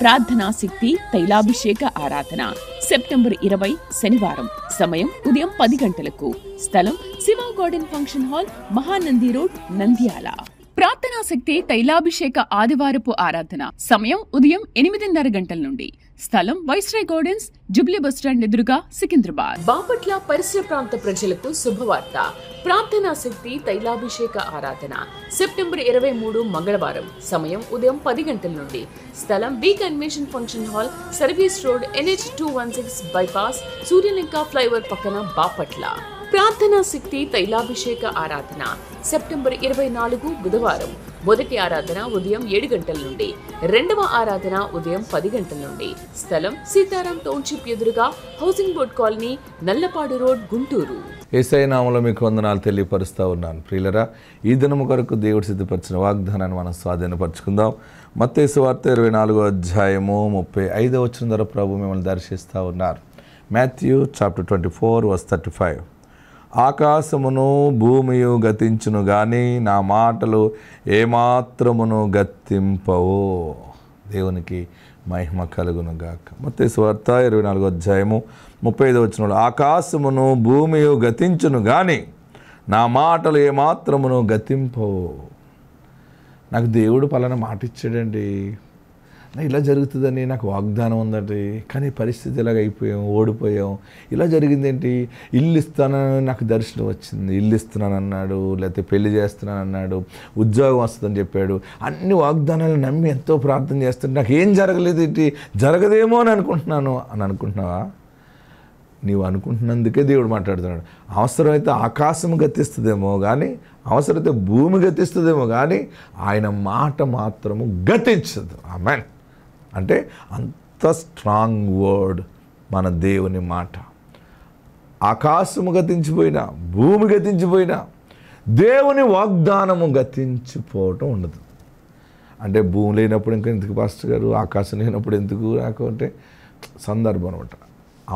ప్రార్థనా శక్తి తైలాభిషేక ఆరాధన సెప్టెంబర్ 20 శనివారం. సమయం ఉదయం 10 గంటలకు. స్థలం Shiva garden function hall, Mahanandi road, Nandyal. ప్రార్థనా శక్తి తైలాభిషేక ఆదివారపు ఆరాధన సమయం ఉదయం 8:30 గంటల నుండి. స్థలం వైస్రాయ్ గార్డెన్స్, జుబ్లీ బస్టాండ్ ఎదురుగా, సికింద్రాబాద్. బాపట్ల పరిసర ప్రాంత ప్రజలకు శుభవార్త. ప్రార్థనా శక్తి తైలాభిషేక ఆరాధన సెప్టెంబర్ 23 మంగళవారం. సమయం ఉదయం 10 గంటల నుండి. స్థలం B convention function hall, service road, NH 216 bypass, Suryalanka flyover పక్కన, బాపట్ల. ప్రార్థనా శక్తి తైలాభిషేక ఆరాధన సెప్టెంబర్ 24 బుధవారం. మొదటి ఆరాధన ఉదయం 7 గంటల నుండి. రెండవ ఆరాధన ఉదయం 10 గంటల నుండి. స్థలం సీతారాం టౌన్షిప్ ఎదురుగా, housing board colony, Nallapadu road, Guntur. Yesayya నామములో మీకు వందనాలు తెలియపరుస్తూ ఉన్నాను. ప్రియులరా, ఈ దినము కొరకు దేవుడు సిద్ధపరిచిన వాగ్దానాన్ని మనం స్వాధీనపరచుకుందాం. మత్తయి సువార్త 24వ అధ్యాయము 35వ వచనం ద్వారా ప్రభు మిమ్మల్ని దర్శిస్తూ ఉన్నారు. Matthew chapter 24 verse 35. ఆకాశమును భూమియు గతించును గాని నా మాటలు ఏమాత్రమును గతింపవు. దేవునికి మహిమ కలుగును గాక. మత్తయి సువార్త 24వ అధ్యాయము 35వ వచనంలో, ఆకాశమును భూమియు గతించును గాని నా మాటలు ఏమాత్రమును గతింపవు. నాకు దేవుడు పలానా మాట ఇచ్చాడండి, ఇలా జరుగుతుందని నాకు వాగ్దానం ఉందండి, కానీ పరిస్థితి ఇలాగ అయిపోయాం, ఓడిపోయాం, ఇలా జరిగిందేంటి, ఇల్లు ఇస్తానని నాకు దర్శనం వచ్చింది, ఇల్లు ఇస్తున్నాను అన్నాడు, లేకపోతే పెళ్లి చేస్తున్నాను అన్నాడు, ఉద్యోగం వస్తుందని చెప్పాడు, అన్ని వాగ్దానాలు నమ్మి ఎంతో ప్రార్థన చేస్తుంటే నాకు ఏం జరగలేదు, ఏంటి జరగదేమో అని అనుకుంటున్నావా? నీవు అనుకుంటున్నందుకే దేవుడు మాట్లాడుతున్నాడు. అవసరమైతే ఆకాశం గతిస్తుందేమో కానీ, అవసరమైతే భూమి గతిస్తుందేమో కానీ ఆయన మాట మాత్రము గతించదు. ఆమేన్. అంటే అంత స్ట్రాంగ్ వర్డ్ మన దేవుని మాట. ఆకాశము గతించిపోయినా, భూమి గతించిపోయినా దేవుని వాగ్దానము గతించిపోవటం ఉండదు. అంటే భూమి లేనప్పుడు ఇంకా ఎందుకు పాస్టర్ గారు, ఆకాశం లేనప్పుడు ఎందుకు నాకు అంటే సందర్భం అనమాట.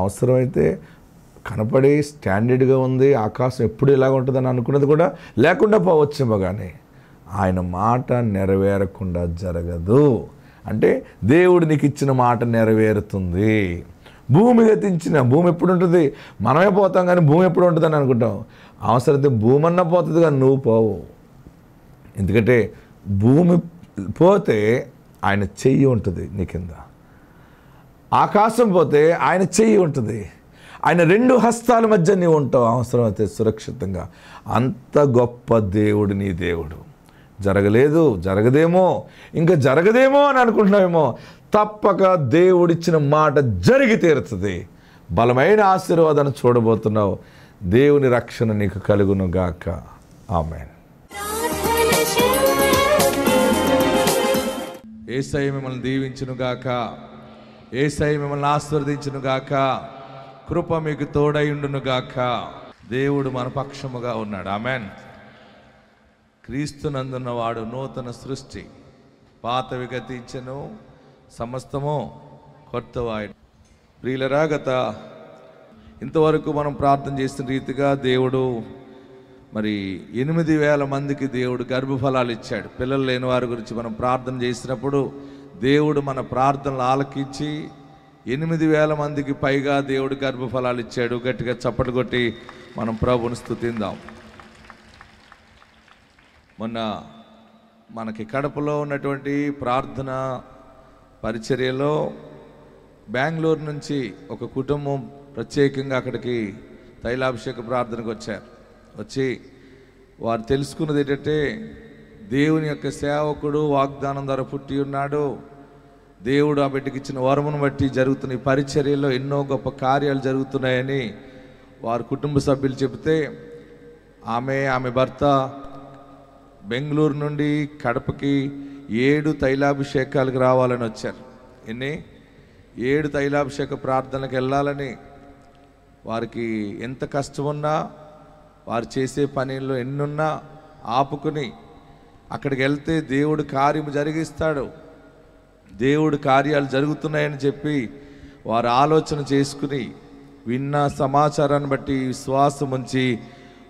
అవసరమైతే కనపడే స్టాండర్డ్గా ఉంది, ఆకాశం ఎప్పుడు ఇలాగ ఉంటుందని అనుకున్నది కూడా లేకుండా పోవచ్చేమో, కానీ ఆయన మాట నెరవేరకుండా జరగదు. అంటే దేవుడు నీకు ఇచ్చిన మాట నెరవేరుతుంది. భూమి గతించిన, భూమి ఎప్పుడు ఉంటుంది, మనమే పోతాం కానీ భూమి ఎప్పుడు ఉంటుందని అనుకుంటాం. అవసరమైతే భూమి అన్నా పోతుంది కానీ నువ్వు పోవు. ఎందుకంటే భూమి పోతే ఆయన చెయ్యి ఉంటుంది నీ కింద, ఆకాశం పోతే ఆయన చెయ్యి ఉంటుంది, ఆయన 2 హస్తాల మధ్య నీవు ఉంటావు అవసరమైతే సురక్షితంగా. అంత గొప్ప దేవుడు నీ దేవుడు. జరగలేదు, జరగదేమో, ఇంకా జరగదేమో అని అనుకుంటున్నావేమో, తప్పక దేవుడిచ్చిన మాట జరిగి తీరుతుంది. బలమైన ఆశీర్వాదాన్ని చూడబోతున్నావు. దేవుని రక్షణ నీకు కలుగును గాక. ఆమేన్. యేసయ్య మిమ్మల్ని దీవించును గాక. యేసయ్య మిమ్మల్ని ఆశీర్వదించును గాక. కృప మీకు తోడైండును గాక. దేవుడు మన పక్షముగా ఉన్నాడు. ఆమేన్. క్రీస్తునందున్నవాడు నూతన సృష్టి, పాతవి గతించెను, సమస్తము కొత్తవాయను. ప్రియులరా, ఇంతవరకు మనం ప్రార్థన చేసిన రీతిగా దేవుడు మరి 8,000 మందికి దేవుడు గర్భఫలాలు ఇచ్చాడు. పిల్లలు లేని వారి గురించి మనం ప్రార్థన చేసినప్పుడు దేవుడు మన ప్రార్థనలు ఆలకించి 8,000 మందికి పైగా దేవుడు గర్భఫలాలు ఇచ్చాడు. గట్టిగా చప్పట్లు కొట్టి మనం ప్రభువుని స్తుతిందాం. మొన్న మనకి కడపలో ఉన్నటువంటి ప్రార్థన పరిచర్యలో బెంగళూరు నుంచి ఒక కుటుంబం ప్రత్యేకంగా అక్కడికి తైలాభిషేక ప్రార్థనకు వచ్చారు. వచ్చి వారు తెలుసుకున్నది ఏంటంటే, దేవుని యొక్క సేవకుడు వాగ్దానం ద్వారా పుట్టి ఉన్నాడు, దేవుడు ఆ బిడ్డకి ఇచ్చిన వరమును బట్టి జరుగుతున్న ఈ పరిచర్యలో ఎన్నో గొప్ప కార్యాలు జరుగుతున్నాయని వారి కుటుంబ సభ్యులు చెబితే, ఆమె భర్త బెంగళూరు నుండి కడపకి 7 తైలాభిషేకాలకు రావాలని వచ్చారు. 7 తైలాభిషేక ప్రార్థనలకు వెళ్ళాలని. వారికి ఎంత కష్టం ఉన్నా, వారు చేసే పనిలో ఎన్నున్నా ఆపుకుని అక్కడికి వెళ్తే దేవుడు కార్యము జరిగిస్తాడు, దేవుడు కార్యాలు జరుగుతున్నాయని చెప్పి వారు ఆలోచన చేసుకుని విన్న సమాచారాన్ని బట్టి విశ్వాసం ఉంచి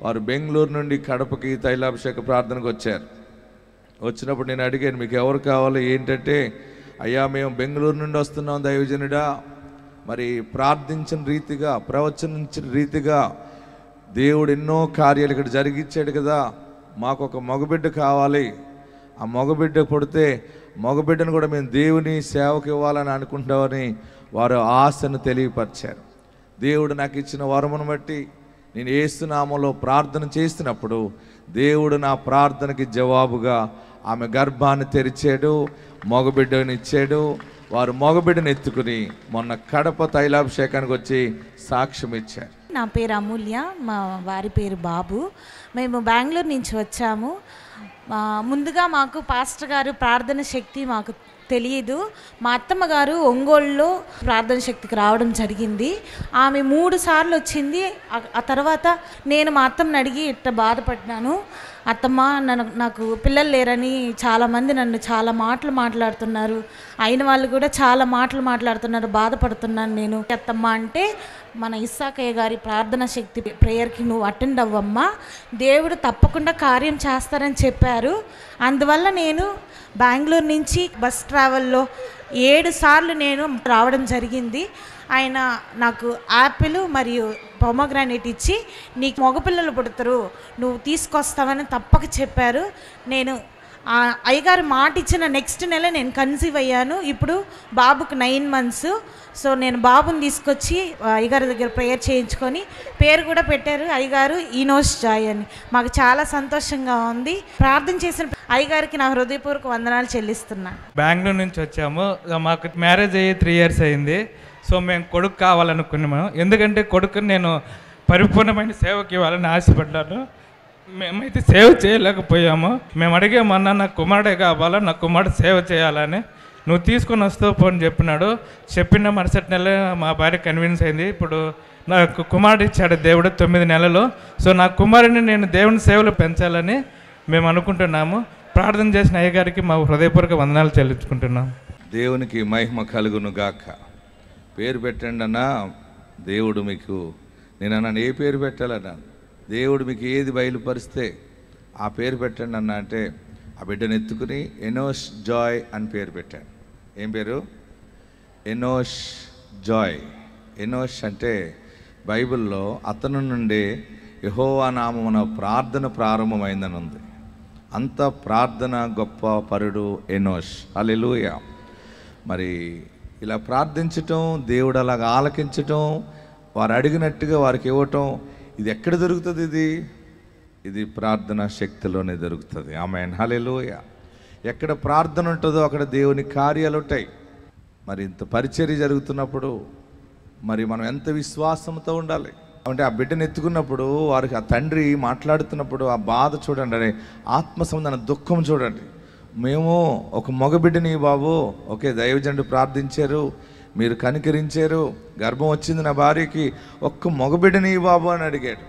వారు బెంగళూరు నుండి కడపకి తైలాభిషేక ప్రార్థనకు వచ్చారు. వచ్చినప్పుడు నేను అడిగాను, మీకు ఎవరు కావాలో ఏంటంటే, అయ్యా మేము బెంగళూరు నుండి వస్తున్నాం దైవజనుడా, మరి ప్రార్థించిన రీతిగా, ప్రవచనించిన రీతిగా దేవుడు ఎన్నో కార్యాలు ఇక్కడ జరిగించాడు కదా, మాకు ఒక మగబిడ్డ కావాలి, ఆ మగబిడ్డ పుడితే మగబిడ్డను కూడా మేము దేవుని సేవకు ఇవ్వాలని అనుకుంటామని వారు ఆశను తెలియపరిచారు. దేవుడు నాకు ఇచ్చిన వరమును బట్టి నేను యేసు నామములో ప్రార్థన చేస్తున్నప్పుడు దేవుడు నా ప్రార్థనకి జవాబుగా ఆమె గర్భాన్ని తెరిచాడు, మగబిడ్డని ఇచ్చాడు. వారు మగబిడ్డను ఎత్తుకుని మొన్న కడప తైలాభిషేకానికి వచ్చి సాక్ష్యం ఇచ్చారు. నా పేరు అమూల్య, మా వారి పేరు బాబు. మేము బెంగళూరు నుంచి వచ్చాము. ముందుగా మాకు పాస్టర్ గారు ప్రార్థన శక్తి మాకు తెలియదు. మా అత్తమ్మ గారు ఒంగోలులో ప్రార్థన శక్తికి రావడం జరిగింది. ఆమె 3 సార్లు వచ్చింది. ఆ తర్వాత నేను మా అత్తమ్మని అడిగి ఇట్లా బాధపడ్డాను, అత్తమ్మ నాకు పిల్లలు లేరని చాలామంది నన్ను చాలా మాటలు మాట్లాడుతున్నారు, అయిన వాళ్ళు కూడా చాలా మాటలు మాట్లాడుతున్నారు, బాధపడుతున్నాను నేను అత్తమ్మ అంటే, మన ఇస్సాకయ్య గారి ప్రార్థన శక్తి ప్రేయర్కి నువ్వు అటెండ్ అవ్వమ్మా, దేవుడు తప్పకుండా కార్యం చేస్తారని చెప్పారు. అందువల్ల నేను బెంగళూరు నుంచి బస్ ట్రావెల్లో 7 సార్లు నేను రావడం జరిగింది. ఆయన నాకు యాపిల్ మరియు పొమగ్రానేట్ ఇచ్చి నీకు మగపిల్లలు పుడతారు, నువ్వు తీసుకొస్తావని తప్పక చెప్పారు. నేను అయ్యగారు మాట ఇచ్చిన నెక్స్ట్ నెల నేను కన్సీవ్ అయ్యాను. ఇప్పుడు బాబుకు 9 months. సో నేను బాబుని తీసుకొచ్చి అయ్యగారి దగ్గర ప్రేయర్ చేయించుకొని పేరు కూడా పెట్టారు అయ్యగారు, ఈనోస్ జాయ్ అని. మాకు చాలా సంతోషంగా ఉంది. ప్రార్థన చేసిన అయ్యగారికి నా హృదయపూర్వక వందనాలు చెల్లిస్తున్నాను. బెంగళూరు నుంచి వచ్చాము. మాకు మ్యారేజ్ అయ్యి 3 years అయింది. సో మేము కొడుకు కావాలనుకున్నాము. ఎందుకంటే కొడుకుని నేను పరిపూర్ణమైన సేవకి ఇవ్వాలని ఆశపడ్డాను. మేమైతే సేవ చేయలేకపోయాము. మేము అడిగామన్నా నాకు కుమారుడే కావాలా, నా కుమారుడు సేవ చేయాలని. నువ్వు తీసుకొని వస్తావు పో అని చెప్పినాడు. చెప్పిన మరుసటి నెల మా భార్య కన్విన్స్ అయింది. ఇప్పుడు నాకు కుమారుడు ఇచ్చాడు దేవుడు 9 నెలలు. సో నా కుమారుడిని నేను దేవుని సేవలు పెంచాలని మేము అనుకుంటున్నాము. ప్రార్థన చేసిన అయ్యగారికి మా హృదయపూర్వక వందనాలు చెల్లించుకుంటున్నాం. దేవునికి మహిమ కలుగును గాక. పేరు పెట్టండి అన్నా, దేవుడు మీకు, నేను అన్నాను ఏ పేరు పెట్టాలన్నా, దేవుడు మీకు ఏది బయలుపరిస్తే ఆ పేరు పెట్టండి అన్న అంటే ఆ బిడ్డను ఎత్తుకుని ఎనోష్ జాయ్ అని పేరు పెట్టాను. ఏం పేరు? Enosh Joy. ఎనోష్ అంటే బైబిల్లో అతను నుండి యెహోవా నామమున ప్రార్థన ప్రారంభమైందని ఉంది. అంత ప్రార్థన గొప్ప పరుడు ఎనోష్. హల్లెలూయా. మరి ఇలా ప్రార్థించటం, దేవుడు అలాగా ఆలకించటం, వారు అడిగినట్టుగా వారికి ఇవ్వటం, ఇది ఎక్కడ దొరుకుతుంది? ఇది ప్రార్థన శక్తిలోనే దొరుకుతుంది. ఆమేన్. హల్లెలూయా. ఎక్కడ ప్రార్థన ఉంటుందో అక్కడ దేవుని కార్యాలు ఉంటాయి. మరి ఇంత పరిచర్య జరుగుతున్నప్పుడు మరి మనం ఎంత విశ్వాసంతో ఉండాలి అంటే, ఆ బిడ్డను ఎత్తుకున్నప్పుడు వారికి ఆ తండ్రి మాట్లాడుతున్నప్పుడు ఆ బాధ చూడండి, అనే ఆత్మ సంబంధమైన దుఃఖం చూడండి. మేము ఒక మగబిడ్డని బాబు, ఓకే దైవజనుడు ప్రార్థించారు, మీరు కనికరించారు, గర్భం వచ్చింది నా భార్యకి, ఒక్క మగబిడ్డని బాబు అని అడిగాడు.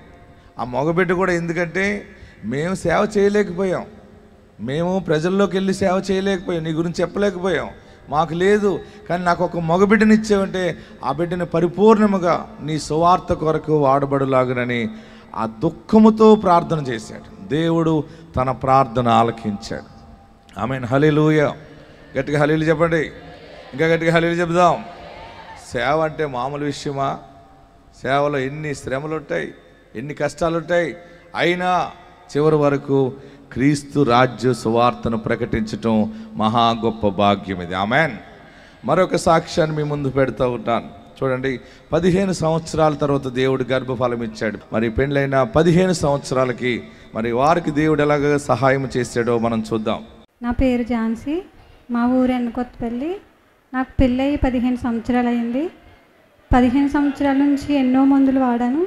ఆ మగబిడ్డ కూడా ఎందుకంటే మేము సేవ చేయలేకపోయాం, మేము ప్రజల్లోకి వెళ్ళి సేవ చేయలేకపోయాం, నీ గురించి చెప్పలేకపోయాం, మాకు లేదు, కానీ నాకు ఒక మగబిడ్డని ఇచ్చావంటే ఆ బిడ్డని పరిపూర్ణముగా నీ సువార్త కొరకు వాడబడులాగునని ఆ దుఃఖముతో ప్రార్థన చేశాడు. దేవుడు తన ప్రార్థన ఆలకించాడు. ఆమేన్. హల్లెలూయా. గట్టిగా హల్లెలూయా చెప్పండి. ఇంకా గట్టిగా హల్లెలూయా చెప్దాం. సేవ అంటే మామూలు విషయమా? సేవలో ఎన్ని శ్రమలు ఉంటాయి, ఎన్ని కష్టాలు ఉంటాయి, అయినా చివరి వరకు క్రీస్తు రాజ్య సువార్తను ప్రకటించటం మహా గొప్ప భాగ్యం ఇది. ఆమేన్. మరొక సాక్ష్యాన్ని మీ ముందు పెడతా ఉంటాను. చూడండి, 15 సంవత్సరాల తర్వాత దేవుడు గర్భఫలం ఇచ్చాడు. మరి పెళ్ళైన 15 సంవత్సరాలకి మరి వారికి దేవుడు ఎలాగ సహాయం చేశాడో మనం చూద్దాం. నా పేరు ఝాన్సీ, మా ఊరు ఎన్నకొత్తపల్లి. నాకు పెళ్ళయి 15 సంవత్సరాలు అయింది. 15 సంవత్సరాల నుంచి ఎన్నో మందులు వాడాను.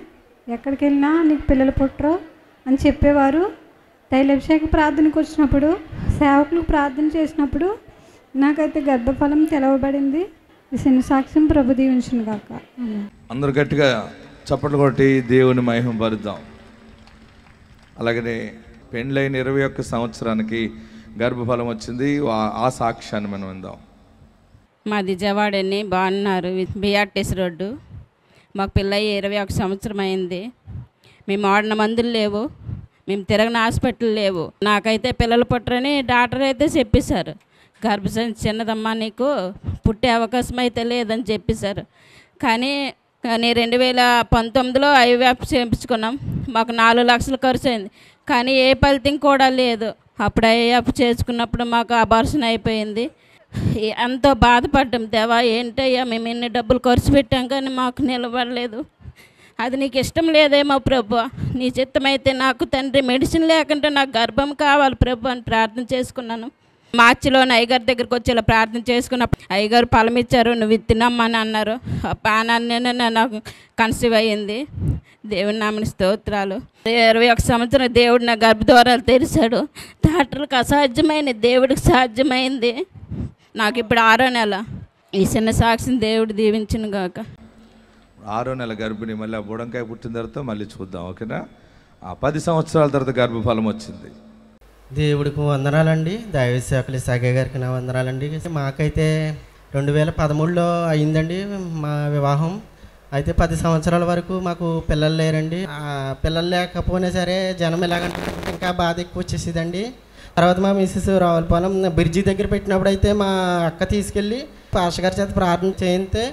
ఎక్కడికి వెళ్ళినా నీకు పిల్లలు పుట్టరు అని చెప్పేవారు. తైలాభిషేక ప్రార్థనకు వచ్చినప్పుడు, సేవకులకు ప్రార్థన చేసినప్పుడు నాకైతే గర్భఫలం తెలవబడింది. ఈ చిన్న సాక్ష్యం ప్రభు దీవించును గాక. అందరూ గట్టిగా చప్పట్లు కొట్టి దేవుని మహిమ పరుద్దాం. అలాగనే పెళ్ళైన 21 సంవత్సరానికి గర్భఫలం వచ్చింది. ఆ సాక్ష్యాన్ని మనం విందాం. మాది జవాడని బాగున్నారు, బిఆర్టీఎస్ రోడ్డు. మాకు పిల్లయ్యి 21 సంవత్సరం అయింది. మేము వాడిన మందులు లేవు, మేము తిరగని హాస్పిటల్ లేవు. నాకైతే పిల్లలు పుట్టరని డాక్టర్ అయితే చెప్పేశారు. గర్భసంచి చిన్నదమ్మా, నీకు పుట్టే అవకాశం అయితే లేదని చెప్పేశారు. కానీ 2019లో ఐవ్యాప్ చేయించుకున్నాం. మాకు 4 లక్షలు ఖర్చు అయింది, కానీ ఏ ఫలితం కూడా లేదు. అప్పుడు ఐవ్యాప్ చేసుకున్నప్పుడు మాకు అబార్షన్ అయిపోయింది. ఎంతో బాధపడ్డాం. దేవా ఏంటయ్యా, మేము ఎన్ని డబ్బులు ఖర్చు పెట్టాం కానీ మాకు నిలబడలేదు. అది నీకు ఇష్టం లేదేమో ప్రభు, నీ చిత్తమైతే నాకు తండ్రి మెడిసిన్ లేకుంటే నాకు గర్భం కావాలి ప్రభు అని ప్రార్థన చేసుకున్నాను. మార్చిలోని అయ్యగారి దగ్గరికి వచ్చి ఇలా ప్రార్థన చేసుకున్నప్పుడు అయ్యగారు ఫలం ఇచ్చారు, నువ్వు తినమ్మని అన్నారు. ఆ పానాన్ని నాకు కన్సీవ్ అయ్యింది. దేవుని నామని స్తోత్రాలు. 21 సంవత్సరం దేవుడు నా గర్భద్వారాలు తెరిచాడు. డాక్టర్లకు అసాధ్యమైన దేవుడికి సాధ్యమైంది. నాకు ఇప్పుడు 6వ నెల. ఈ చిన్న సాక్షిని దేవుడు దీవించును గాక. 6వ నెల గర్భిణి, మళ్ళీ ఆ బుడంకాయ పుట్టిన తర్వాత మళ్ళీ చూద్దాం, ఓకేనా? 10 సంవత్సరాల తర్వాత గర్భఫలం వచ్చింది. దేవుడికి వందనాలండి. దైవ సేవకులు సాగే గారికి నా వందనాలండి. మాకైతే 2013లో అయిందండి మా వివాహం. అయితే 10 సంవత్సరాల వరకు మాకు పిల్లలు లేరండి. పిల్లలు లేకపోయినా సరే జనం ఎలాగంటే ఇంకా బాధ ఎక్కువ వచ్చేసేదండి. తర్వాత మా మిస్సెస్ రావులపాలెం బ్రిడ్జి దగ్గర పెట్టినప్పుడు అయితే మా అక్క తీసుకెళ్ళి పాస్టర్ గారి చేత ప్రార్థన చేయితే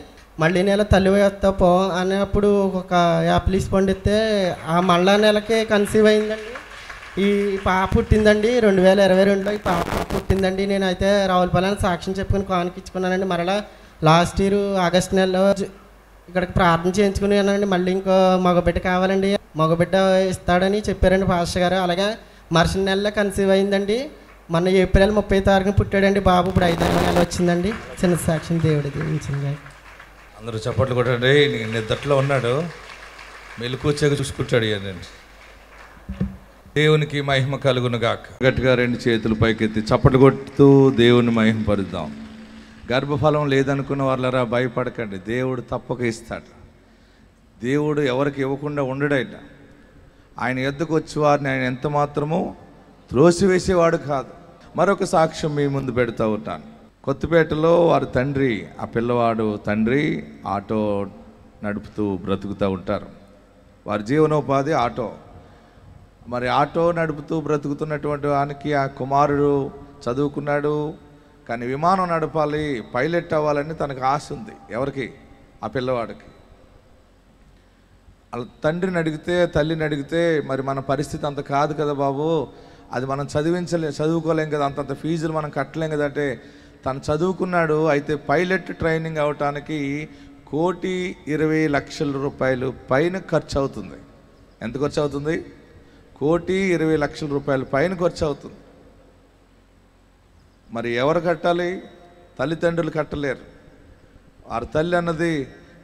మళ్ళీ నెల తల్లి వేస్తా పో అన్నప్పుడు ఒక యాపిల్ పండితే ఆ మళ్ళా నెలకే కన్సీవ్ అయిందండి. ఈ పాప పుట్టిందండి 2022లో ఈ పాప పుట్టిందండి. నేనైతే రావులపాలెం సాక్ష్యం చెప్పుకొని కానుకిచ్చుకున్నానండి. మరలా లాస్ట్ ఇయర్ ఆగస్ట్ నెలలో ఇక్కడికి ప్రార్థన చేయించుకుని అన్నానండి. మళ్ళీ ఇంకో మగబిడ్డ కావాలండి, మగబిడ్డ ఇస్తాడని చెప్పారండి పాస్టర్ గారు. అలాగే మరుసటి నెలలో కన్సీవ్ అయిందండి. మొన్న ఏప్రిల్ 30వ తారీఖున పుట్టాడండి బాబు. ఇప్పుడు 5వ నెల వచ్చిందండి. చిన్న సాక్ష్యం దేవుడి దీవించింది. అందరూ చప్పట్లు కొట్టండి. నిద్రలో ఉన్నాడు, మెలుకూర్చక చూసుకుంటాడు. ఇవన్నీ దేవునికి మహిమ కలుగును గాక. గట్టిగా 2 చేతులు పైకెత్తి చప్పట్లు కొడుతూ దేవుని మహిమ పరుద్దాం. గర్భఫలం లేదనుకున్న వాళ్ళరా భయపడకండి, దేవుడు తప్పక ఇస్తాడు. దేవుడు ఎవరికి ఇవ్వకుండా ఉండడైనా ఆయన ఎద్దుకు వచ్చి వారిని ఆయన ఎంత మాత్రమో త్రోసివేసేవాడు కాదు. మరొక సాక్ష్యం మీ ముందు పెడతా ఉంటాను. కొత్తపేటలో వారి తండ్రి, ఆ పిల్లవాడు తండ్రి ఆటో నడుపుతూ బ్రతుకుతూ ఉంటారు. వారి జీవనోపాధి ఆటో. మరి ఆటో నడుపుతూ బ్రతుకుతున్నటువంటి వానికి ఆ కుమారుడు చదువుకున్నాడు, కానీ విమానం నడపాలి, పైలట్ అవ్వాలని తనకు ఆశ ఉంది. ఎవరికి? ఆ పిల్లవాడికి. వాళ్ళ తండ్రిని అడిగితే, తల్లిని అడిగితే, మరి మన పరిస్థితి అంత కాదు కదా బాబు, అది మనం చదువుకోలేం కదా, అంతంత ఫీజులు మనం కట్టలేం కదా అంటే, తను చదువుకున్నాడు. అయితే పైలట్ ట్రైనింగ్ అవటానికి 1,20,00,000 పైన ఖర్చు అవుతుంది. ఎంత ఖర్చు అవుతుంది? 1,20,00,000 పైన ఖర్చు అవుతుంది. మరి ఎవరు కట్టాలి? తల్లిదండ్రులు కట్టలేరు. వారి తల్లి అన్నది,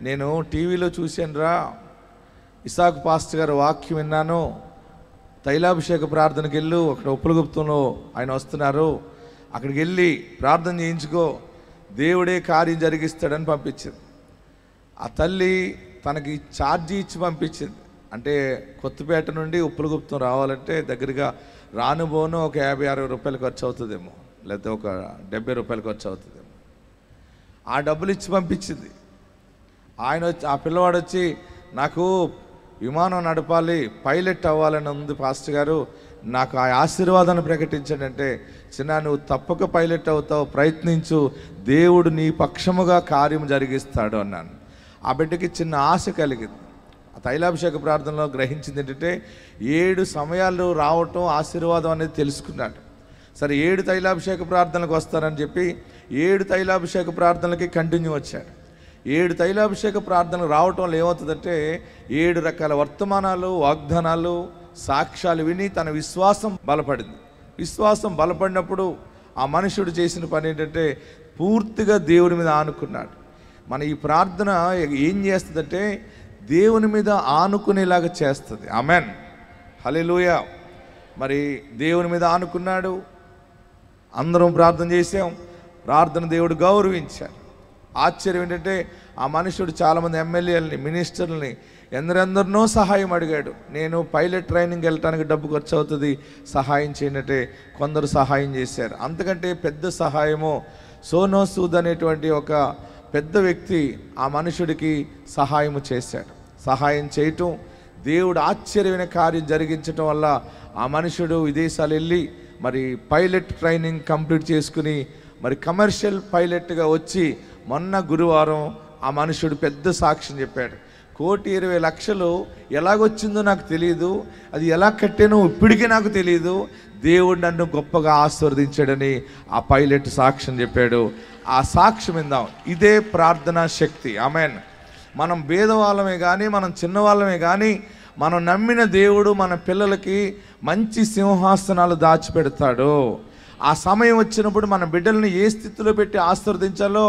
నేను టీవీలో చూశానురా, ఇసాకు పాస్టర్ గారు వాక్యం విన్నాను, తైలాభిషేక ప్రార్థనకి వెళ్ళు, అక్కడ ఉప్పలగుప్తంలో ఆయన వస్తున్నారు, అక్కడికి వెళ్ళి ప్రార్థన చేయించుకో, దేవుడే కార్యం జరిగిస్తాడని పంపించింది. ఆ తల్లి తనకి ఛార్జీ ఇచ్చి పంపించింది. అంటే కొత్తపేట నుండి ఉప్పలగుప్తం రావాలంటే దగ్గరగా రానుబోను ఒక 50-60 రూపాయలు ఖర్చు అవుతుందేమో, లేకపోతే ఒక 70 రూపాయలు ఖర్చు అవుతుందేమో. ఆ డబ్బులు ఇచ్చి పంపించింది. ఆయన వచ్చి, ఆ పిల్లవాడు వచ్చి, నాకు విమానం నడపాలి, పైలట్ అవ్వాలని ఉంది పాస్టర్ గారు, నాకు ఆ ఆశీర్వాదాన్ని ప్రకటించండి అంటే, చిన్న నువ్వు తప్పక పైలట్ అవుతావు, ప్రయత్నించు, దేవుడు నీ పక్షముగా కార్యం జరిగిస్తాడు అన్నాను. ఆ బిడ్డకి చిన్న ఆశ కలిగింది. ఆ తైలాభిషేక ప్రార్థనలో గ్రహించింది ఏంటంటే 7 సమయాలు రావటం ఆశీర్వాదం అనేది తెలుసుకున్నాడు. సరే 7 తైలాభిషేక ప్రార్థనలకు వస్తారని చెప్పి 7 తైలాభిషేక ప్రార్థనలకి కంటిన్యూ వచ్చాడు. 7 తైలాభిషేక ప్రార్థనలు రావటం వల్ల ఏమవుతుందంటే 7 రకాల వర్తమానాలు, వాగ్దానాలు, సాక్ష్యాలు విని తన విశ్వాసం బలపడింది. విశ్వాసం బలపడినప్పుడు ఆ మనుషుడు చేసిన పని ఏంటంటే పూర్తిగా దేవుని మీద ఆనుకున్నాడు. మన ఈ ప్రార్థన ఏం చేస్తుందంటే దేవుని మీద ఆనుకునేలాగా చేస్తుంది. ఆమెన్, హల్లెలూయా. మరి దేవుని మీద ఆనుకున్నాడు, అందరం ప్రార్థన చేసాం, ప్రార్థన దేవుడు గౌరవించాడు. ఆశ్చర్యం ఏంటంటే ఆ మనుషుడు చాలామంది ఎమ్మెల్యేలని, మినిస్టర్లని, ఎందరెందరినో సహాయం అడిగాడు. నేను పైలట్ ట్రైనింగ్ వెళ్ళటానికి డబ్బు ఖర్చు అవుతుంది, సహాయం చేయనట్టే కొందరు సహాయం చేశారు. అంతకంటే పెద్ద సహాయము సోనో సూద్ అనేటువంటి ఒక పెద్ద వ్యక్తి ఆ మనుషుడికి సహాయము చేశాడు. సహాయం చేయటం, దేవుడు ఆశ్చర్యమైన కార్యం జరిగించటం వల్ల ఆ మనుషుడు విదేశాలు వెళ్ళి మరి పైలట్ ట్రైనింగ్ కంప్లీట్ చేసుకుని మరి కమర్షియల్ పైలట్గా వచ్చి మొన్న గురువారం ఆ మనుషుడు పెద్ద సాక్ష్యం చెప్పాడు. 1,20,00,000 ఎలాగొచ్చిందో నాకు తెలియదు, అది ఎలా కట్టానో ఇప్పటికీ నాకు తెలియదు, దేవుడు నన్ను గొప్పగా ఆశీర్వదించాడని ఆ పైలట్ సాక్ష్యం చెప్పాడు. ఆ సాక్ష్యం విందాం. ఇదే ప్రార్థనా శక్తి. ఆమేన్. మనం భేదవాళ్ళమే కానీ, మనం చిన్నవాళ్ళమే కానీ, మనం నమ్మిన దేవుడు మన పిల్లలకి మంచి సింహాసనాలు దాచిపెడతాడు. ఆ సమయం వచ్చినప్పుడు మన బిడ్డల్ని ఏ స్థితిలో పెట్టి ఆశీర్వదించాలో,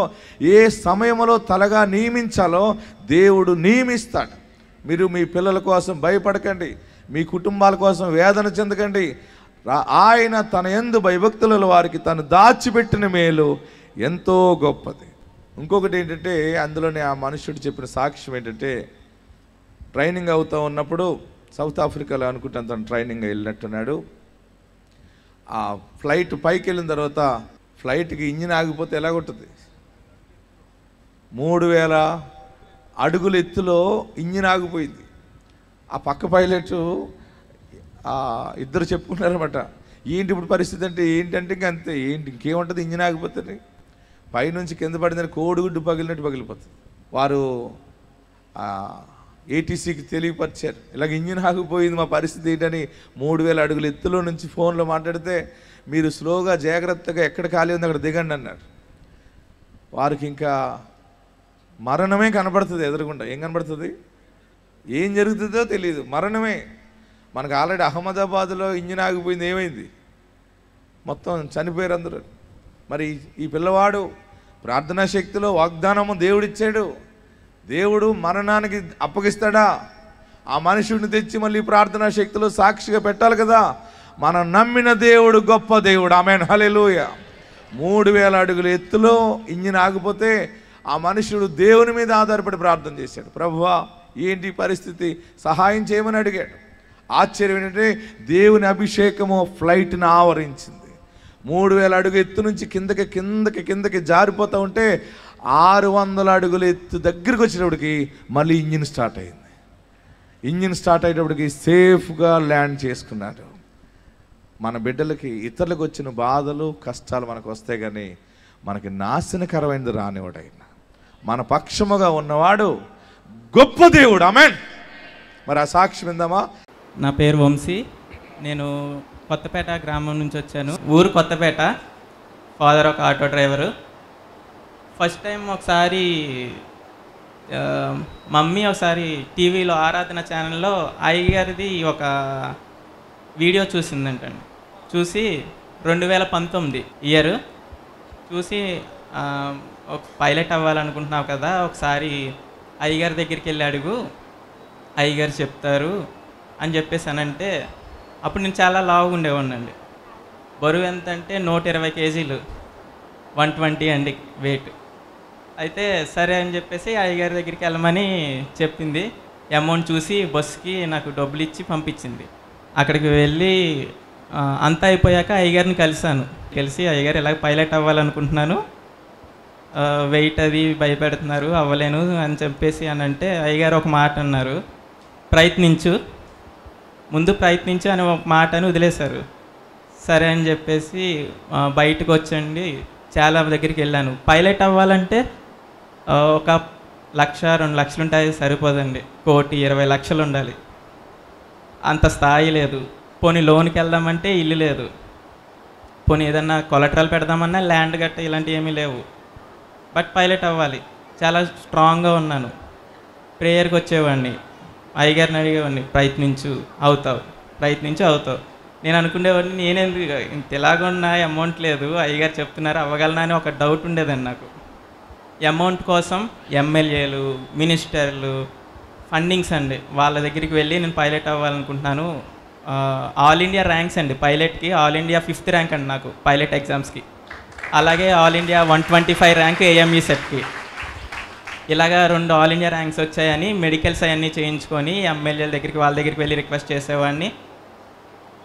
ఏ సమయంలో తలగా నియమించాలో దేవుడు నియమిస్తాడు. మీరు మీ పిల్లల కోసం భయపడకండి, మీ కుటుంబాల కోసం వేదన చెందకండి. ఆయన తన యందు భయభక్తుల వారికి తను దాచిపెట్టిన మేలు ఎంతో గొప్పది. ఇంకొకటి ఏంటంటే, అందులోనే ఆ మనుషుడు చెప్పిన సాక్ష్యం ఏంటంటే, ట్రైనింగ్ అవుతూ ఉన్నప్పుడు సౌత్ ఆఫ్రికాలో అనుకుంటాను తను ట్రైనింగ్ వెళ్ళినట్టున్నాడు. ఆ ఫ్లైట్ పైకి వెళ్ళిన తర్వాత ఫ్లైట్కి ఇంజిన్ ఆగిపోతే ఎలాగుంటుంది? 3,000 అడుగుల ఎత్తులో ఇంజిన్ ఆగిపోయింది. ఆ పక్క పైలట్ ఇద్దరు చెప్పుకున్నారన్నమాట, ఏంటి ఇప్పుడు పరిస్థితి అంటే, ఏంటంటే ఇంక అంతే, ఏంటి ఇంకేముంటుంది, ఇంజిన్ ఆగిపోతుంది, పైనుంచి కింద పడిందని కోడిగుడ్డు పగిలినట్టు పగిలిపోతుంది. వారు ఏటీసీకి తెలియపరిచారు, ఇలాగ ఇంజిన్ ఆగిపోయింది, మా పరిస్థితి ఏంటని. 3,000 అడుగుల ఎత్తులో నుంచి ఫోన్లో మాట్లాడితే, మీరు స్లోగా జాగ్రత్తగా ఎక్కడ ఖాళీ ఉంది అక్కడ దిగండి అన్నారు. వారికి ఇంకా మరణమే కనబడుతుంది ఎదురుగుండా. ఏం కనబడుతుంది? ఏం జరుగుతుందో తెలియదు, మరణమే. మనకు ఆల్రెడీ అహ్మదాబాద్లో ఇంజిన్ ఆగిపోయింది, ఏమైంది? మొత్తం చనిపోయారు అందరూ. మరి ఈ పిల్లవాడు ప్రార్థనా శక్తిలో వాగ్దానము దేవుడిచ్చాడు. దేవుడు మరణానికి అప్పగిస్తాడా? ఆ మనుషుడిని తెచ్చి మళ్ళీ ప్రార్థనా శక్తిలో సాక్షిగా పెట్టాలి కదా. మనం నమ్మిన దేవుడు గొప్ప దేవుడు. ఆమేన్, హల్లెలూయా. 3,000 అడుగుల ఎత్తులో ఇంజిన్ ఆగిపోతే ఆ మనుషుడు దేవుని మీద ఆధారపడి ప్రార్థన చేశాడు. ప్రభువా, ఏంటి పరిస్థితి, సహాయం చేయమని అడిగాడు. ఆశ్చర్యం ఏంటంటే, దేవుని అభిషేకము ఫ్లైట్ని ఆవరించింది. 3,000 అడుగు ఎత్తు నుంచి కిందకి జారిపోతూ ఉంటే 600 అడుగుల ఎత్తు దగ్గరికి వచ్చేటప్పటికి మళ్ళీ ఇంజిన్ స్టార్ట్ అయింది. ఇంజిన్ స్టార్ట్ అయ్యేటప్పటికి సేఫ్గా ల్యాండ్ చేసుకున్నాడు. మన బిడ్డలకి ఇతరులకు వచ్చిన బాధలు కష్టాలు మనకు వస్తాయి, కానీ మనకి నాశనకరమైనది రానివాడైనా మన పక్షముగా ఉన్నవాడు గొప్ప దేవుడు. ఆమేన్. మరి ఆ సాక్ష్యం విందామా? నా పేరు వంశీ, నేను కొత్తపేట గ్రామం నుంచి వచ్చాను. ఊరు కొత్తపేట, ఫాదర్ ఒక ఆటో డ్రైవరు. ఫస్ట్ టైం ఒకసారి మమ్మీ ఒకసారి టీవీలో ఆరాధన ఛానల్లో అయ్యగారిది ఒక వీడియో చూసిందంటండి. చూసి 2019 ఇయర్ చూసి, ఒక పైలట్ అవ్వాలనుకుంటున్నావు కదా, ఒకసారి అయ్యగారి దగ్గరికి వెళ్ళి అడుగు, అయ్యగారు చెప్తారు అని చెప్పేసానంటే, అప్పుడు నేను చాలా లావుగా ఉండేవాడినండి. బరువు ఎంత అంటే 120 కేజీలు, 120 అండి వెయిట్. అయితే సరే అని చెప్పేసి అయ్యగారి దగ్గరికి వెళ్ళమని చెప్పింది. అమౌంట్ చూసి బస్సుకి నాకు డబ్బులు ఇచ్చి పంపించింది. అక్కడికి వెళ్ళి అంతా అయిపోయాక అయ్యగారిని కలిసి అయ్యగారు ఇలా పైలట్ అవ్వాలనుకుంటున్నాను, వెయిట్ అది భయపెడుతున్నారు, అవ్వలేను అని చెప్పేసి అని అంటే, అయ్యగారు ఒక మాట అన్నారు, ముందు ప్రయత్నించు అని ఒక మాటని వదిలేశారు. సరే అని చెప్పేసి బయటకు వచ్చండి, చాలా దగ్గరికి వెళ్ళాను. పైలట్ అవ్వాలంటే ఒక 1,00,000 2 లక్షలు ఉంటాయి, సరిపోదండి. 1,20,00,000 ఉండాలి. అంత స్థాయి లేదు. పోనీ లోన్కి వెళ్దామంటే ఇల్లు లేదు, పోనీ ఏదన్నా కొలెటరల్ పెడదామన్నా ల్యాండ్ గట్ట ఇలాంటివి ఏమీ లేవు. బట్ పైలట్ అవ్వాలి. చాలా స్ట్రాంగ్గా ఉన్నాను. ప్రేయర్కి వచ్చేవాడిని, అయ్యగారిని అడిగేవాడిని, ప్రయత్నించు అవుతావు. నేను అనుకునేవాడిని, నేనేందుకు ఇంత ఎలాగున్నా అమౌంట్ లేదు, అయ్యగారు చెప్తున్నారు అవ్వగలనా అని ఒక డౌట్ ఉండేదండి నాకు. అమౌంట్ కోసం ఎమ్మెల్యేలు, మినిస్టర్లు, ఫండింగ్స్ అండి, వాళ్ళ దగ్గరికి వెళ్ళి నేను పైలట్ అవ్వాలనుకుంటున్నాను. ఆల్ ఇండియా ర్యాంక్స్ అండి పైలట్కి. ఆల్ ఇండియా 5th ర్యాంక్ అండి నాకు పైలట్ ఎగ్జామ్స్కి. అలాగే ఆల్ ఇండియా 125 ర్యాంక్ AME సెట్కి. ఇలాగా 2 ఆల్ ఇండియా ర్యాంక్స్ వచ్చాయని మెడికల్స్ అవన్నీ చేయించుకొని ఎమ్మెల్యేల దగ్గరికి వాళ్ళ దగ్గరికి వెళ్ళి రిక్వెస్ట్ చేసేవాడిని.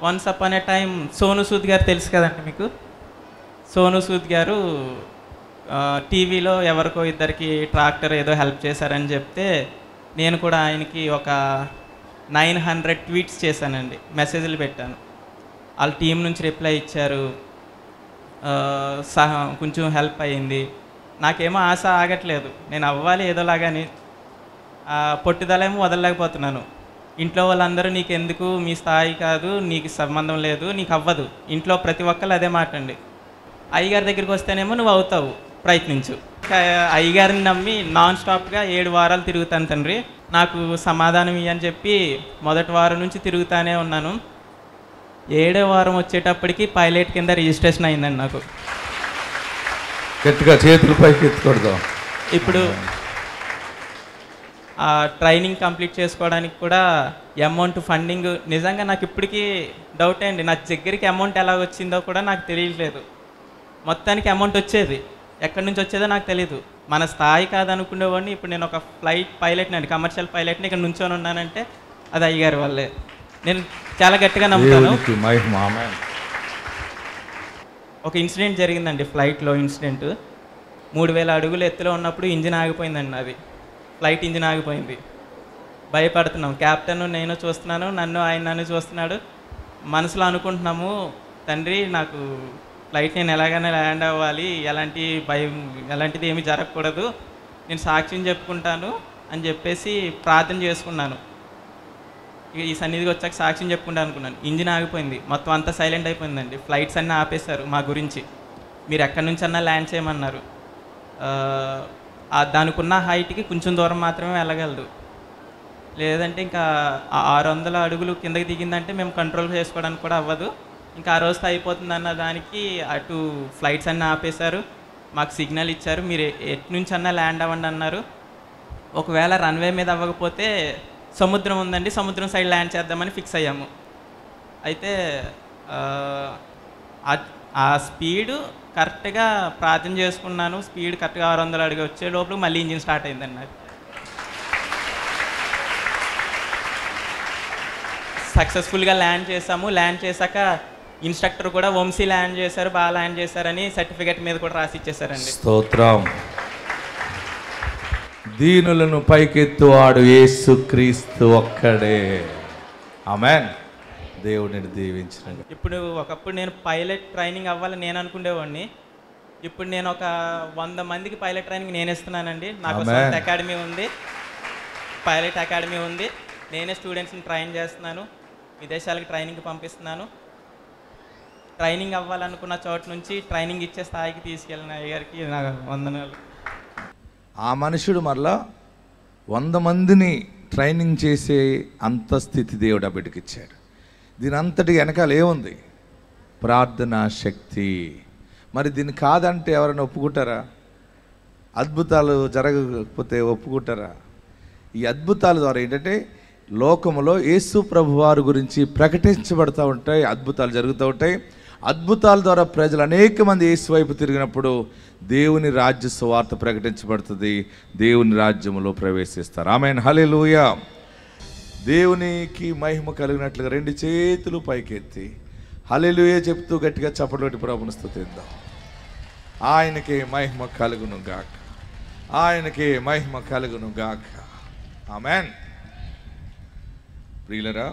వన్స్ అపాన్ ఏ టైం సోను సూద్ గారు తెలుసు కదండి మీకు. సోను సూద్ గారు టీవీలో ఎవరికో ఇద్దరికి ట్రాక్టర్ ఏదో హెల్ప్ చేశారని చెప్తే, నేను కూడా ఆయనకి ఒక 900 ట్వీట్స్ చేశానండి, మెసేజ్లు పెట్టాను. వాళ్ళ టీం నుంచి రిప్లై ఇచ్చారు, కొంచెం హెల్ప్ అయ్యింది. నాకేమో ఆశ ఆగట్లేదు, నేను అవ్వాలి ఏదోలాగాని. పట్టుదలేమో వదలలేకపోతున్నాను. ఇంట్లో వాళ్ళందరూ నీకెందుకు, మీ స్థాయి కాదు, నీకు సంబంధం లేదు, నీకు అవ్వదు. ఇంట్లో ప్రతి ఒక్కళ్ళు అదే మాట అండి. అయ్యగారి దగ్గరికి వస్తేనేమో నువ్వు అవుతావు, ప్రయత్నించు. అయ్యగారిని నమ్మి నాన్ స్టాప్గా 7 వారాలు తిరుగుతాను తండ్రి, నాకు సమాధానం ఇయ్యని చెప్పి మొదటి వారం నుంచి తిరుగుతానే ఉన్నాను. 7వ వారం వచ్చేటప్పటికి పైలట్ కింద రిజిస్ట్రేషన్ అయిందండి నాకు. గట్టిగా చేతులు పైకి ఎత్తుకొడదాం. ఇప్పుడు ట్రైనింగ్ కంప్లీట్ చేసుకోవడానికి కూడా అమౌంట్ ఫండింగ్ నిజంగా నాకు ఇప్పటికీ డౌట్ అండి. నా దగ్గరికి అమౌంట్ ఎలా వచ్చిందో కూడా నాకు తెలియట్లేదు. మొత్తానికి అమౌంట్ వచ్చేది, ఎక్కడి నుంచి వచ్చేదో నాకు తెలియదు. మన స్థాయి కాదనుకునేవాడిని. ఇప్పుడు నేను ఒక ఫ్లైట్ పైలట్ని అండి, కమర్షియల్ పైలట్ని, ఇక్కడ నుంచొని ఉన్నానంటే అది అయ్యగారి వల్లే. నేను చాలా గట్టిగా నమ్ముతాను. ఒక ఇన్సిడెంట్ జరిగిందండి, ఫ్లైట్లో ఇన్సిడెంట్. 3000 అడుగులు ఎత్తులో ఉన్నప్పుడు ఇంజిన్ ఆగిపోయిందండి. అది ఫ్లైట్ ఇంజిన్ ఆగిపోయింది. భయపడుతున్నాం, క్యాప్టెన్ నేను చూస్తున్నాను, నన్ను చూస్తున్నాడు. మనసులో అనుకుంటున్నాము, తండ్రి నాకు ఫ్లైట్ నేను ఎలాగైనా ల్యాండ్ అవ్వాలి, ఎలాంటిది ఏమీ జరగకూడదు, నేను సాక్ష్యం చెప్పుకుంటాను అని చెప్పేసి ప్రార్థన చేసుకున్నాను. ఈ సన్నిధికి వచ్చాక సాక్ష్యం చెప్పుకుంటా అనుకున్నాను. ఇంజిన్ ఆగిపోయింది, మొత్తం అంతా సైలెంట్ అయిపోయిందండి. ఫ్లైట్స్ అన్నీ ఆపేశారు మా గురించి. మీరు ఎక్కడి నుంచి అన్నా ల్యాండ్ చేయమన్నారు. దానికి ఉన్న హైట్కి కొంచెం దూరం మాత్రమే వెళ్ళగలదు, లేదంటే ఇంకా 600 అడుగులు కిందకి దిగిందంటే మేము కంట్రోల్ చేసుకోవడానికి కూడా అవ్వదు. ఇంకా ఆ రోజుతో అయిపోతుంది అన్న దానికి అటు ఫ్లైట్స్ అన్నీ ఆపేశారు. మాకు సిగ్నల్ ఇచ్చారు, మీరు ఎటు నుంచి అన్నా ల్యాండ్ అవ్వండి అన్నారు. ఒకవేళ రన్వే మీద అవ్వకపోతే సముద్రం ఉందండి, సముద్రం సైడ్ ల్యాండ్ చేద్దామని ఫిక్స్ అయ్యాము. అయితే ఆ స్పీడు కరెక్ట్గా ప్రార్థన చేసుకున్నాను. స్పీడ్ కరెక్ట్గా 600 అడుగు వచ్చే లోపల మళ్ళీ ఇంజిన్ స్టార్ట్ అయిందండి. నాకు సక్సెస్ఫుల్గా ల్యాండ్ చేసాము. ల్యాండ్ చేశాక ఇన్స్ట్రక్టర్ కూడా వంశీ ల్యాండ్ చేశారు, బాగా ల్యాండ్ చేశారని సర్టిఫికేట్ మీద కూడా రాసి ఇచ్చేసారండి. స్తోత్రం. దీనులను పైకెత్తువాడు యేసుక్రీస్తు ఒక్కడే. ఆమేన్. దేవుడిని దీవించిన. ఇప్పుడు ఒకప్పుడు నేను పైలట్ ట్రైనింగ్ అవ్వాలని నేను అనుకునేవాడిని. ఇప్పుడు నేను ఒక 100 మందికి పైలట్ ట్రైనింగ్ నేను ఇస్తున్నానండి. నాకు సొంత అకాడమీ ఉంది, పైలట్ అకాడమీ ఉంది. నేనే స్టూడెంట్స్ని ట్రైన్ చేస్తున్నాను, విదేశాలకు ట్రైనింగ్కి పంపిస్తున్నాను. ట్రైనింగ్ అవ్వాలనుకున్న చోట నుంచి ట్రైనింగ్ ఇచ్చే స్థాయికి తీసుకెళ్ళిన అయ్యగారికి నా వందనాలు. ఆ మనుషుడు మరలా 100 మందిని ట్రైనింగ్ చేసే అంత స్థితి దేవుడు ఆ బిడ్డకి ఇచ్చాడు. దీని అంతటి వెనకాల ఏముంది? ప్రార్థనా శక్తి. మరి దీన్ని కాదంటే ఎవరైనా ఒప్పుకుంటారా? అద్భుతాలు జరగకపోతే ఒప్పుకుంటారా? ఈ అద్భుతాల ద్వారా ఏంటంటే లోకములో యేసు ప్రభు వారి గురించి ప్రకటించబడుతూ ఉంటాయి, అద్భుతాలు జరుగుతూ ఉంటాయి. అద్భుతాల ద్వారా ప్రజలు అనేక మంది యేసు వైపు తిరిగినప్పుడు దేవుని రాజ్య సువార్త ప్రకటించబడుతుంది, దేవుని రాజ్యములో ప్రవేశిస్తారు. ఆమేన్. హల్లెలూయా. దేవునికి మహిమ కలిగినట్లుగా 2 చేతులు పైకెత్తి హల్లెలూయా చెప్తూ గట్టిగా చప్పట్లతోటి ప్రభువును స్తుతిద్దాం. ఆయనకే మహిమ కలుగును గాక, ఆయనకే మహిమ కలుగును గాక. ఆమేన్. ప్రియులరా,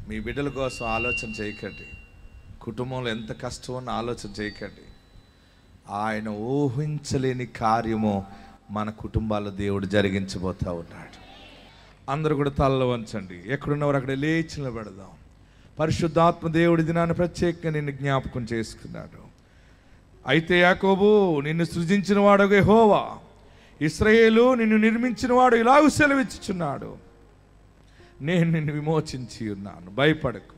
మీ బిడ్డల కోసం ఆలోచన చేయకండి, కుటుంబంలో ఎంత కష్టం ఉన్నా ఆలోచన చేయకండి. ఆయన ఊహించలేని కార్యము మన కుటుంబాల్లో దేవుడు జరిగించబోతూ ఉన్నాడు. అందరూ కూడా తలలో వంచండి, ఎక్కడున్నవారు అక్కడ లేచి నిలబెడదాం. పరిశుద్ధాత్మ దేవుడి దినాన్ని ప్రత్యేకంగా నిన్ను జ్ఞాపకం చేసుకున్నాడు. అయితే యాకోబు, నిన్ను సృజించిన వాడు యెహోవా, ఇశ్రాయేలు నిన్ను నిర్మించిన వాడు ఇలాగూ సెలవిచ్చుచున్నాడు, నేను నిన్ను విమోచించి ఉన్నాను, భయపడకు,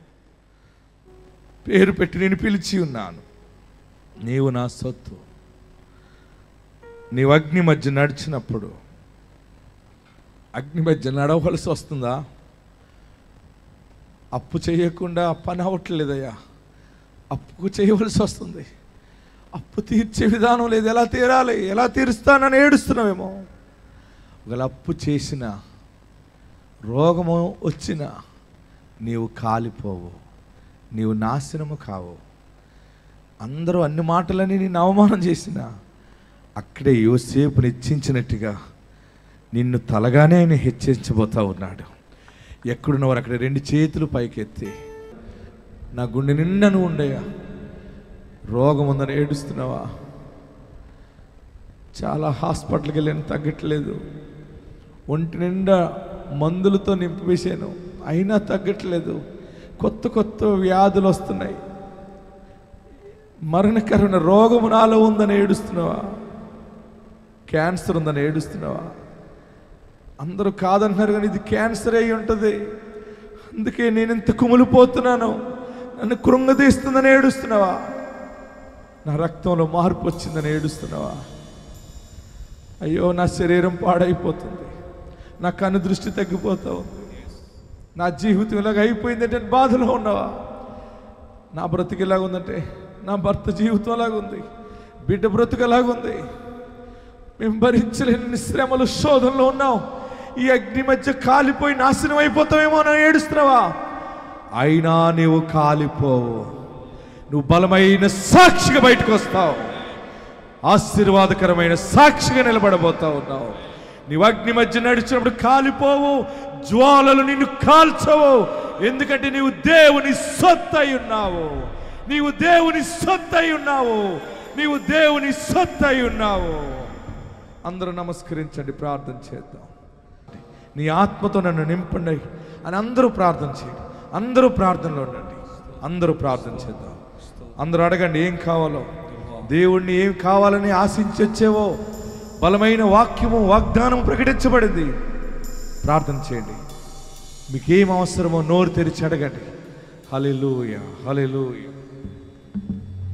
పేరు పెట్టి నేను పిలిచి ఉన్నాను, నీవు నా సొత్తు. నీవు అగ్ని మధ్య నడిచినప్పుడు, అగ్ని మధ్య నడవలసి వస్తుందా? అప్పు చేయకుండా పని అవ్వట్లేదయ్యా, అప్పు చేయవలసి వస్తుంది. అప్పు తీర్చే విధానం లేదు, ఎలా తీరాలి, ఎలా తీరుస్తానని ఏడుస్తున్నావేమో. ఒకవేళ అప్పు చేసిన, రోగము వచ్చిన, నీవు కాలిపోవు, నీవు నాశనము కావు. అందరూ అన్ని మాటలని నేను అవమానం చేసిన, అక్కడే యోసేపుని హెచ్చించినట్టుగా నిన్ను తలగానే ఆయన హెచ్చరించబోతా ఉన్నాడు. ఎక్కడున్నవారు అక్కడ 2 చేతులు పైకెత్తి, నా గుండె నిండా నువ్వు ఉండయా, రోగం ఉందని ఏడుస్తున్నావా? చాలా హాస్పిటల్కి వెళ్ళాను, తగ్గట్లేదు. ఒంటి నిండా మందులతో నింపివేశాను, అయినా తగ్గట్లేదు. కొత్త కొత్త వ్యాధులు వస్తున్నాయి. మరణకరమైన రోగం నాలో ఉందని ఏడుస్తున్నావా? క్యాన్సర్ ఉందని ఏడుస్తున్నావా? అందరూ కాదంటున్నారు, కానీ ఇది క్యాన్సర్ అయి ఉంటుంది. అందుకే నేను ఇంత కుమిలిపోతున్నాను, నన్ను కృంగదీస్తుందని ఏడుస్తున్నావా? నా రక్తంలో మార్పు వచ్చిందని ఏడుస్తున్నావా? అయ్యో, నా శరీరం పాడైపోతుంది, నా కన్ను దృష్టి తగ్గిపోతూ ఉంది, నా జీవితం ఇలాగ అయిపోయిందంటే బాధలో ఉన్నావా? నా బ్రతుకు ఎలాగుందంటే నా భర్త జీవితం అలాగుంది, బిడ్డ బ్రతుకు ఎలాగుంది, మేము భరించలేని శ్రమలు శోధనలో ఉన్నాం. ఈ అగ్ని మధ్య కాలిపోయి నాశనం అయిపోతావేమో అని ఏడుస్తున్నావా? అయినా నీవు కాలిపోవు, నువ్వు బలమైన సాక్షిగా బయటకు వస్తావు, ఆశీర్వాదకరమైన సాక్షిగా నిలబడబోతా ఉన్నావు. నీవు అగ్ని మధ్య నడిచినప్పుడు కాలిపోవు, జ్వాలలు నిన్ను కాల్చవు. ఎందుకంటే నీవు దేవుని సొత్తు అయి ఉన్నావు, నీవు దేవుని సొత్తు అయి ఉన్నావు, నీవు దేవుని సొత్తు అయి ఉన్నావు. అందరూ నమస్కరించండి, ప్రార్థన చేద్దాం. నీ ఆత్మతో నన్ను నింపండి అని అందరూ ప్రార్థన చేయండి. అందరూ ప్రార్థనలో ఉండండి, అందరూ ప్రార్థన చేద్దాం. అందరూ అడగండి ఏం కావాలో. దేవుణ్ణి ఏం కావాలని ఆశించి వచ్చేవో బలమైన వాక్యము, వాగ్దానం ప్రకటించబడింది. ప్రార్థన చేయండి. మీకేం అవసరమో నోరు తెరిచి అడగండి. హల్లెలూయా, హల్లెలూయా.